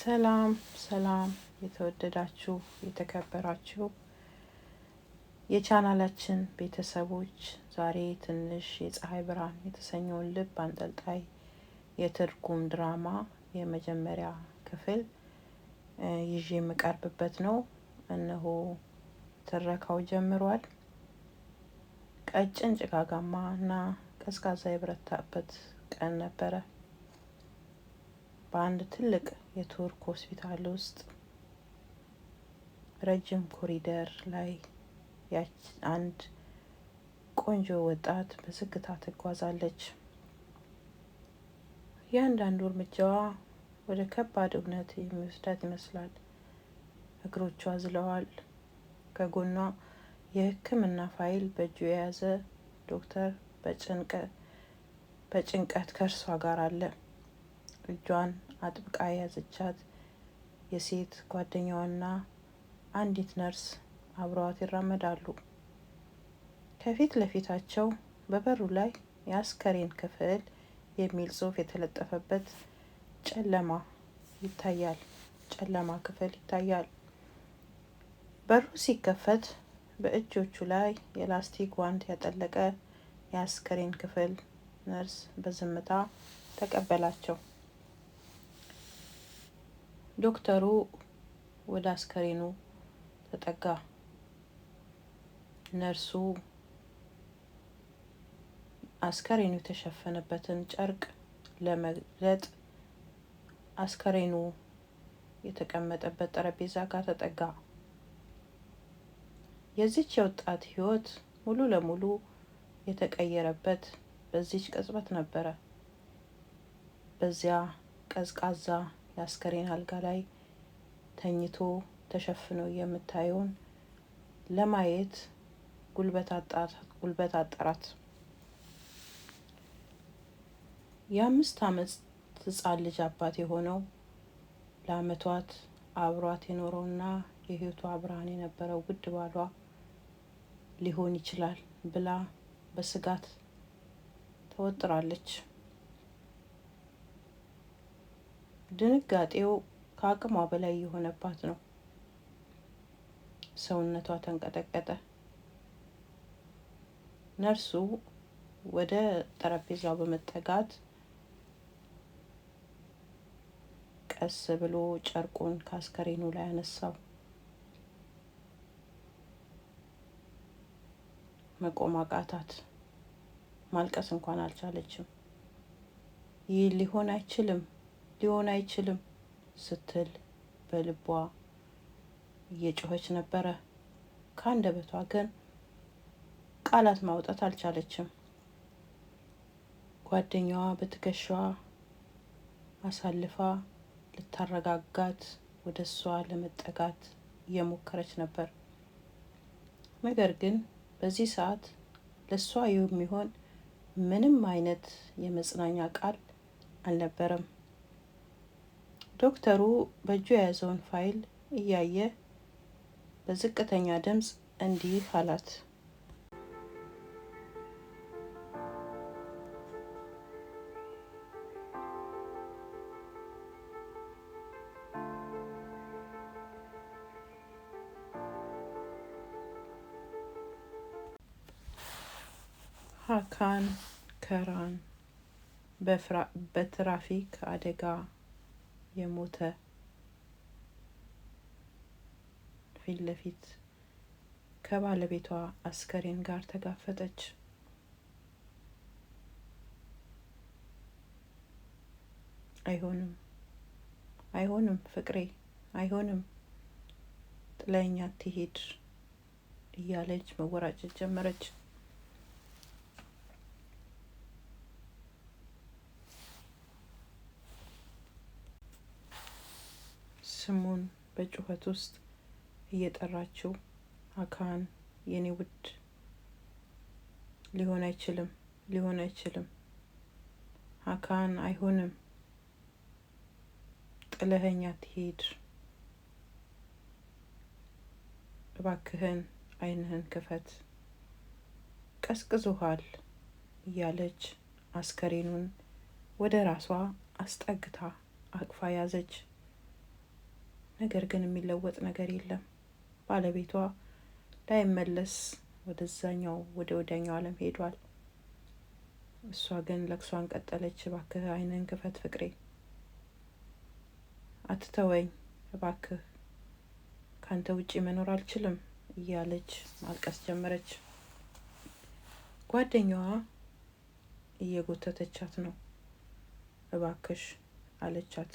ሰላም ሰላም የተወደዳችሁ የተከበራችሁ የቻናላችን ቤተሰቦች ዛሬ ትንሽ የፀሐይ ብርሃን የተሰኘውን ልብ አንጠልጣይ የትርጉም ድራማ የመጀመሪያ ክፍል ይዤ የምቀርብበት ነው። እነሆ ትረካው ጀምሯል። ቀጭን ጭጋጋማ እና ቀዝቃዛ የበረታበት ቀን ነበረ። በአንድ ትልቅ የቱርክ ሆስፒታል ውስጥ ረጅም ኮሪደር ላይ አንድ ቆንጆ ወጣት በዝግታ ትጓዛለች። እያንዳንዱ እርምጃዋ ወደ ከባድ እውነት የሚወስዳት ይመስላል። እግሮቿ ዝለዋል። ከጎኗ የሕክምና ፋይል በእጁ የያዘ ዶክተር በጭንቀት ከእርሷ ጋር አለ። እጇን አጥብቃ የያዘቻት የሴት ጓደኛዋና አንዲት ነርስ አብረዋት ይራመዳሉ። ከፊት ለፊታቸው በበሩ ላይ የአስከሬን ክፍል የሚል ጽሑፍ የተለጠፈበት ጨለማ ክፍል ይታያል። በሩ ሲከፈት በእጆቹ ላይ የላስቲክ ጓንት ያጠለቀ የአስከሬን ክፍል ነርስ በዝምታ ተቀበላቸው። ዶክተሩ ወደ አስከሬኑ ተጠጋ። ነርሱ አስከሬኑ የተሸፈነበትን ጨርቅ ለመግለጥ አስከሬኑ የተቀመጠበት ጠረጴዛ ጋር ተጠጋ። የዚች የወጣት ሕይወት ሙሉ ለሙሉ የተቀየረበት በዚች ቅጽበት ነበረ። በዚያ ቀዝቃዛ የአስከሬን አልጋ ላይ ተኝቶ ተሸፍኖ የምታየውን ለማየት ጉልበት አጠራት። የ5 ዓመት ሕፃን ልጅ አባት የሆነው ለዓመታት አብሯት የኖረውና የሕይወቷ ብርሃን የነበረው ውድ ባሏ ሊሆን ይችላል ብላ በስጋት ተወጥራለች። ድንጋጤው ከአቅሟ በላይ የሆነባት ነው። ሰውነቷ ተንቀጠቀጠ። ነርሱ ወደ ጠረጴዛው በመጠጋት ቀስ ብሎ ጨርቁን ከአስከሬኑ ላይ አነሳው። መቆም አቃታት። ማልቀስ እንኳን አልቻለችም። ይህ ሊሆን አይችልም ስትል በልቧ እየጮኸች ነበረ። ከአንደበቷ ግን ቃላት ማውጣት አልቻለችም። ጓደኛዋ በትከሻዋ አሳልፋ ልታረጋጋት ወደ እሷ ለመጠጋት እየሞከረች ነበር። ነገር ግን በዚህ ሰዓት ለእሷ የሚሆን ምንም አይነት የመጽናኛ ቃል አልነበረም። ዶክተሩ በእጁ የያዘውን ፋይል እያየ በዝቅተኛ ድምፅ እንዲህ አላት። ሃካን ከራን በትራፊክ አደጋ የሞተ። ፊት ለፊት ከባለቤቷ አስከሬን ጋር ተጋፈጠች። አይሆንም ፍቅሬ፣ አይሆንም፣ ጥለኸኝ አትሂድ እያለች መወራጨት ጀመረች። ስሙን በጩኸት ውስጥ እየጠራችው ሃካን፣ የኔ ውድ፣ ሊሆን አይችልም ሃካን፣ አይሆንም፣ ጥለኸኝ አትሂድ፣ እባክህን ዓይንህን ክፈት፣ ቀዝቅዞሃል እያለች አስከሬኑን ወደ ራሷ አስጠግታ አቅፋ ያዘች። ነገር ግን የሚለወጥ ነገር የለም። ባለቤቷ ላይመለስ ወደ ወዲያኛው ዓለም ሄዷል። እሷ ግን ለቅሷን ቀጠለች። እባክህ ዓይንህን ክፈት ፍቅሬ፣ አትተወኝ እባክህ፣ ካንተ ውጪ መኖር አልችልም እያለች ማልቀስ ጀመረች። ጓደኛዋ እየጎተተቻት ነው። እባክሽ አለቻት።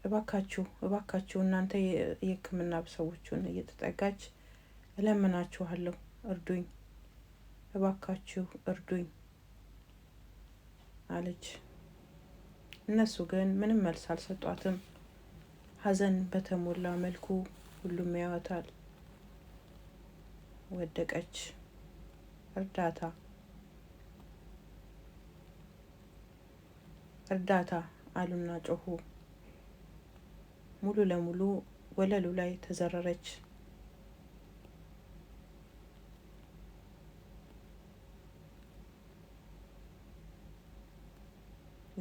እባካችሁ እናንተ የሕክምና ሰዎችን እየተጠጋች እለምናችኋለሁ፣ እርዱኝ፣ እባካችሁ እርዱኝ አለች። እነሱ ግን ምንም መልስ አልሰጧትም። ሐዘን በተሞላ መልኩ ሁሉም ያዩታል። ወደቀች። እርዳታ አሉና ጮሁ። ሙሉ ለሙሉ ወለሉ ላይ ተዘረረች።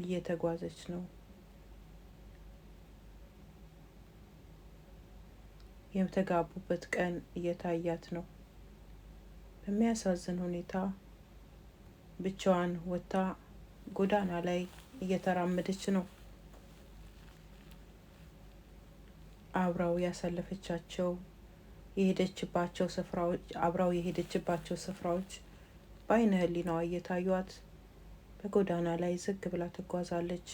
እየተጓዘች ነው። የተጋቡበት ቀን እየታያት ነው። በሚያሳዝን ሁኔታ ብቻዋን ወጥታ ጎዳና ላይ እየተራመደች ነው። አብራው የሄደችባቸው ስፍራዎች በዓይነ ሕሊናዋ እየታዩት በጎዳና ላይ ዝግ ብላ ትጓዛለች።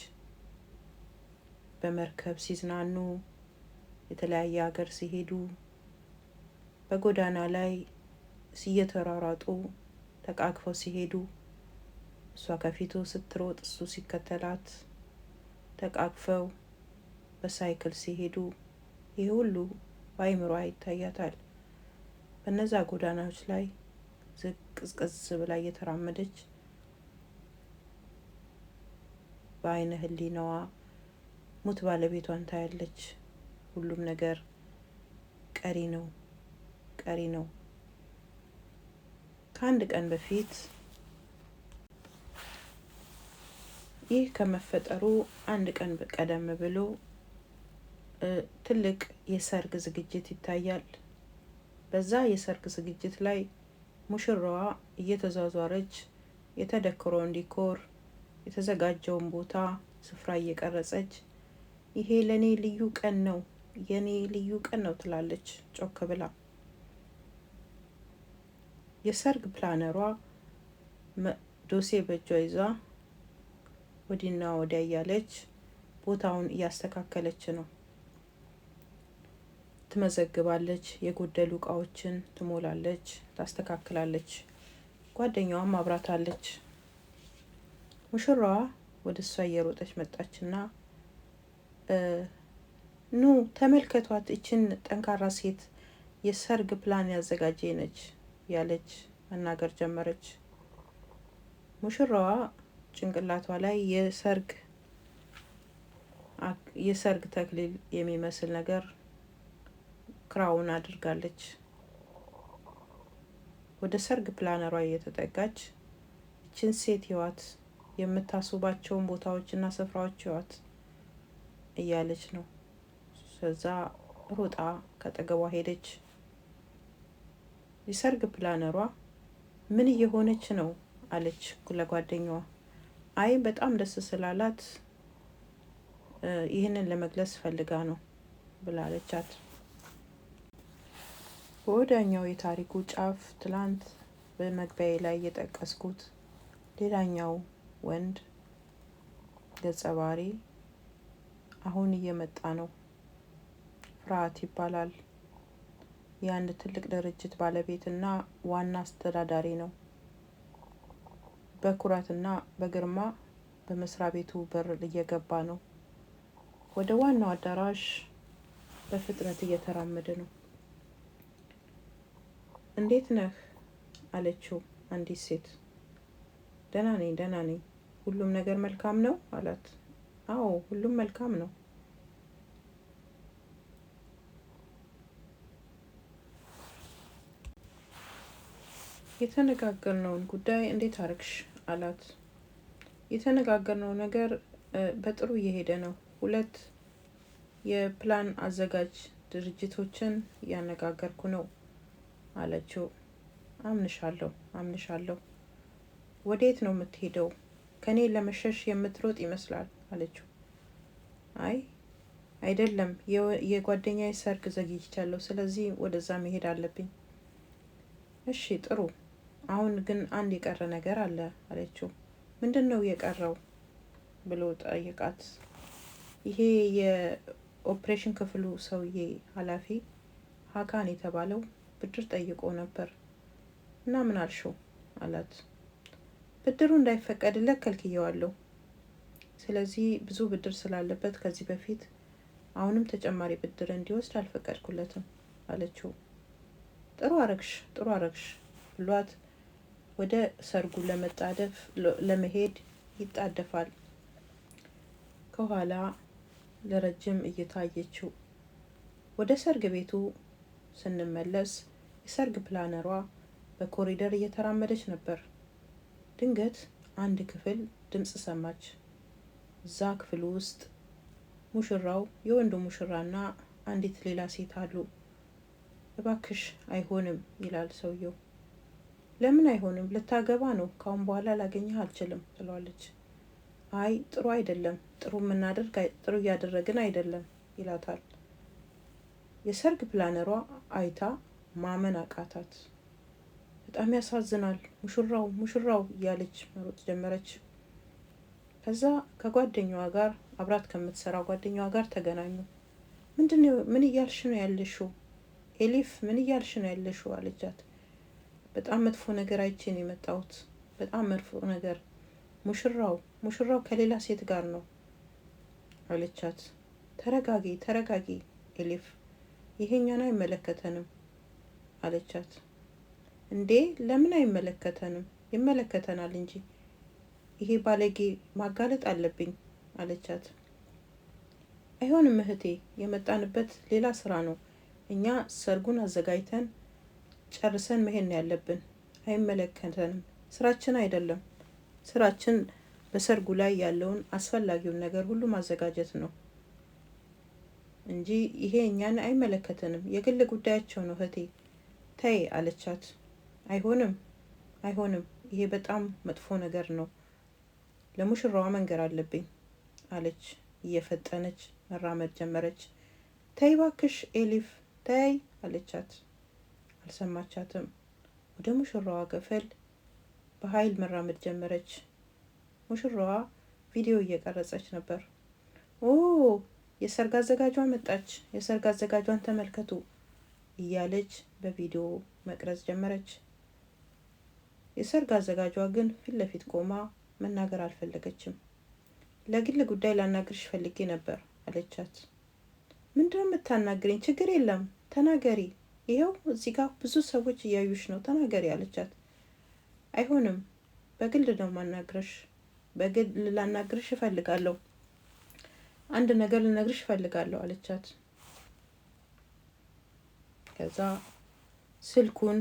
በመርከብ ሲዝናኑ፣ የተለያየ ሀገር ሲሄዱ፣ በጎዳና ላይ እየተሯሯጡ ተቃቅፈው ሲሄዱ፣ እሷ ከፊቱ ስትሮጥ እሱ ሲከተላት፣ ተቃቅፈው በሳይክል ሲሄዱ፣ ይህ ሁሉ በአይምሮዋ ይታያታል። በነዛ ጎዳናዎች ላይ ቅዝቅዝ ብላ እየተራመደች በዓይነ ሕሊናዋ ሙት ባለቤቷን ታያለች። ሁሉም ነገር ቀሪ ነው። ከአንድ ቀን በፊት ይህ ከመፈጠሩ አንድ ቀን ቀደም ብሎ ትልቅ የሰርግ ዝግጅት ይታያል። በዛ የሰርግ ዝግጅት ላይ ሙሽራዋ እየተዟዟረች የተደኮረውን ዲኮር፣ የተዘጋጀውን ቦታ ስፍራ እየቀረጸች ይሄ ለኔ ልዩ ቀን ነው፣ የኔ ልዩ ቀን ነው ትላለች ጮክ ብላ። የሰርግ ፕላነሯ ዶሴ በእጇ ይዛ ወዲና ወዲያ እያለች ቦታውን እያስተካከለች ነው። ትመዘግባለች፣ የጎደሉ እቃዎችን ትሞላለች፣ ታስተካክላለች። ጓደኛዋም አብራታለች። ሙሽራዋ ወደ እሷ እየሮጠች መጣችና ኑ ተመልከቷት፣ እችን ጠንካራ ሴት የሰርግ ፕላን ያዘጋጀ ነች ያለች መናገር ጀመረች። ሙሽራዋ ጭንቅላቷ ላይ የሰርግ ተክሊል የሚመስል ነገር ክራውን አድርጋለች። ወደ ሰርግ ፕላነሯ እየተጠጋች እችን ሴት ህይወት የምታስውባቸውን ቦታዎችና ስፍራዎች ህይወት እያለች ነው። ከዛ ሮጣ ከጠገቧ ሄደች። የሰርግ ፕላነሯ ምን እየሆነች ነው አለች ለጓደኛዋ። አይ በጣም ደስ ስላላት ይህንን ለመግለጽ ፈልጋ ነው ብላለቻት። በወዲያኛው የታሪኩ ጫፍ ትላንት በመግቢያዬ ላይ የጠቀስኩት ሌላኛው ወንድ ገጸ ባህሪ አሁን እየመጣ ነው። ፍርሃት ይባላል። የአንድ ትልቅ ድርጅት ባለቤትና ዋና አስተዳዳሪ ነው። በኩራትና በግርማ በመስሪያ ቤቱ በር እየገባ ነው። ወደ ዋናው አዳራሽ በፍጥነት እየተራመደ ነው። እንዴት ነህ አለችው አንዲት ሴት። ደህና ነኝ፣ ሁሉም ነገር መልካም ነው አላት። አዎ ሁሉም መልካም ነው። የተነጋገርነውን ጉዳይ እንዴት አረግሽ አላት። የተነጋገርነው ነገር በጥሩ እየሄደ ነው። 2 የፕላን አዘጋጅ ድርጅቶችን እያነጋገርኩ ነው አለችው። አምንሻለሁ። ወዴት ነው የምትሄደው? ከኔ ለመሸሽ የምትሮጥ ይመስላል አለችው። አይደለም፣ የጓደኛዬ ሰርግ ዘግይቻለሁ፣ ስለዚህ ወደዛ መሄድ አለብኝ። እሺ ጥሩ፣ አሁን ግን አንድ የቀረ ነገር አለ አለችው። ምንድን ነው የቀረው ብሎ ጠየቃት። ይሄ የኦፕሬሽን ክፍሉ ሰውዬ ኃላፊ ሀካን የተባለው ብድር ጠይቆ ነበር እና ምን አልሽው አላት። ብድሩ እንዳይፈቀድለት ከልክየዋለሁ። ስለዚህ ብዙ ብድር ስላለበት ከዚህ በፊት አሁንም ተጨማሪ ብድር እንዲወስድ አልፈቀድኩለትም አለችው። ጥሩ አረግሽ ብሏት ወደ ሰርጉ ለመሄድ ይጣደፋል። ከኋላ ለረጅም እይታ አየችው። ወደ ሰርግ ቤቱ ስንመለስ የሰርግ ፕላነሯ በኮሪደር እየተራመደች ነበር። ድንገት አንድ ክፍል ድምጽ ሰማች። እዛ ክፍል ውስጥ ሙሽራው፣ የወንዱ ሙሽራና አንዲት ሌላ ሴት አሉ። እባክሽ አይሆንም ይላል ሰውየው። ለምን አይሆንም? ልታገባ ነው። ካሁን በኋላ ላገኘህ አልችልም ትለዋለች። አይ ጥሩ አይደለም፣ ጥሩ እያደረግን አይደለም ይላታል። የሰርግ ፕላነሯ አይታ ማመን አቃታት። በጣም ያሳዝናል፣ ሙሽራው እያለች መሮጥ ጀመረች። ከዛ ከጓደኛዋ ጋር አብራት ከምትሰራ ጓደኛዋ ጋር ተገናኙ። ምን እያልሽ ነው ያለሽው ኤሊፍ? ምን እያልሽ ነው ያለሽው አለቻት። በጣም መጥፎ ነገር አይቼ ነው የመጣሁት። በጣም መጥፎ ነገር። ሙሽራው ከሌላ ሴት ጋር ነው አለቻት። ተረጋጊ ኤሊፍ፣ ይሄኛን አይመለከተንም አለቻት። እንዴ ለምን አይመለከተንም? ይመለከተናል እንጂ ይሄ ባለጌ ማጋለጥ አለብኝ አለቻት። አይሆንም እህቴ፣ የመጣንበት ሌላ ስራ ነው። እኛ ሰርጉን አዘጋጅተን ጨርሰን መሄድ ያለብን። አይመለከተንም፣ ስራችን አይደለም። ስራችን በሰርጉ ላይ ያለውን አስፈላጊውን ነገር ሁሉ ማዘጋጀት ነው እንጂ ይሄ እኛን አይመለከተንም። የግል ጉዳያቸው ነው እህቴ፣ ተይ አለቻት። አይሆንም፣ ይሄ በጣም መጥፎ ነገር ነው። ለሙሽራዋ መንገር አለብኝ አለች። እየፈጠነች መራመድ ጀመረች። ተይ ባክሽ ኤሊፍ ተይ አለቻት። አልሰማቻትም። ወደ ሙሽራዋ ክፍል በኃይል መራመድ ጀመረች። ሙሽራዋ ቪዲዮ እየቀረጸች ነበር። የሰርግ አዘጋጇ መጣች፣ የሰርግ አዘጋጇን ተመልከቱ እያለች በቪዲዮ መቅረጽ ጀመረች። የሰርግ አዘጋጇ ግን ፊት ለፊት ቆማ መናገር አልፈለገችም። ለግል ጉዳይ ላናግርሽ ፈልጌ ነበር አለቻት። ምንድነው የምታናግረኝ? ችግር የለም ተናገሪ፣ ይኸው እዚህ ጋር ብዙ ሰዎች እያዩሽ ነው፣ ተናገሪ አለቻት። አይሆንም፣ በግል ነው ማናግርሽ፣ በግል ላናግርሽ እፈልጋለሁ፣ አንድ ነገር ልነግርሽ እፈልጋለሁ አለቻት። ከዛ ስልኩን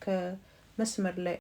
ከመስመር ላይ